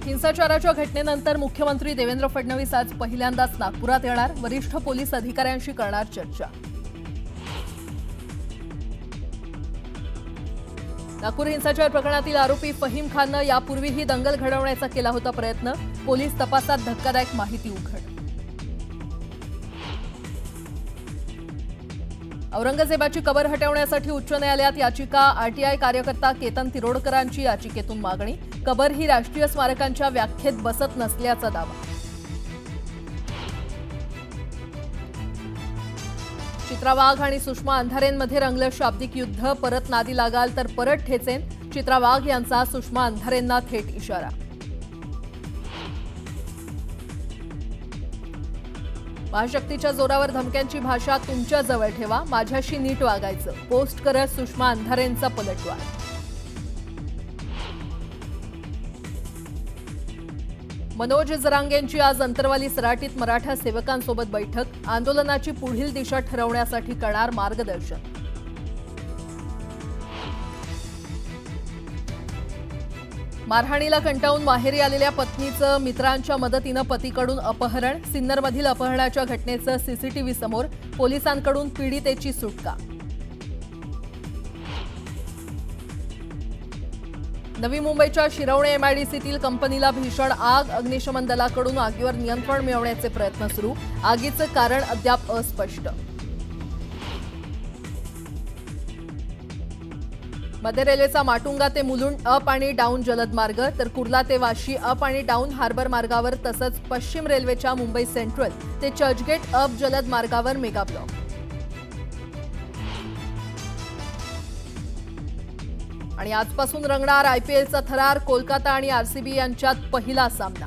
हिंसाचाराच्या घटनेनंतर मुख्यमंत्री देवेंद्र फडणवीस आज पहिल्यांदाच नागपुरात येणार, वरिष्ठ पोलीस अधिकाऱ्यांशी करणार चर्चा। नागपूर हिंसाचार प्रकरणातील आरोपी फहीम खाननं यापूर्वीही दंगल घडवण्याचा केला होता प्रयत्न, पोलीस तपासात धक्कादायक माहिती उघड। औरंगजेबाची कबर हटवण्यासाठी उच्च न्यायालयात याचिका, आरटीआय कार्यकर्ता केतन तिरोडकरांची याचिकेतून मागणी, कबर ही राष्ट्रीय स्मारकांच्या व्याख्येत बसत नसल्याचा दावा। चित्रा वाघ आणि सुषमा अंधारेंमध्ये रंगलं शाब्दिक युद्ध, परत नादी लागाल तर परत ठेचेन, चित्रा वाघ यांचा सुषमा अंधारेंना थेट इशारा। महाशक्तीच्या जोरावर धमक्यांची भाषा तुमच्या जवळ ठेवा, माझ्याशी नीट वागायचं, पोस्ट करत सुषमा अंधारेंचा पलटवार। मनोज जरांगेंची आज अंतरवाली सराटीत मराठा सेवकांसोबत बैठक, आंदोलनाची पुढील दिशा ठरवण्यासाठी करणार मार्गदर्शन। मारहाणीला कंटाळून माहेरी आलेल्या पत्नीचं मित्रांच्या मदतीनं पतीकडून अपहरण, सिन्नरमधील अपहरणाच्या घटनेचं सीसीटीव्ही समोर, पोलिसांकडून पीडितेची सुटका। नवी मुंबईच्या शिरवणे एमआयडीसीतील कंपनीला भीषण आग, अग्निशमन दलाकडून आगीवर नियंत्रण मिळवण्याचे प्रयत्न सुरू, आगीचं कारण अद्याप अस्पष्ट। मध्य रेल्वेचा माटुंगा ते मुलुंड अप आणि डाऊन जलद मार्ग, तर कुर्ला ते वाशी अप आणि डाऊन हार्बर मार्गावर, तसंच पश्चिम रेल्वेच्या मुंबई सेंट्रल ते चर्चगेट अप जलद मार्गावर मेगा ब्लॉक। आणि आजपासून रंगणार आयपीएलचा थरार, कोलकाता आणि आरसीबी यांच्यात पहिला सामना।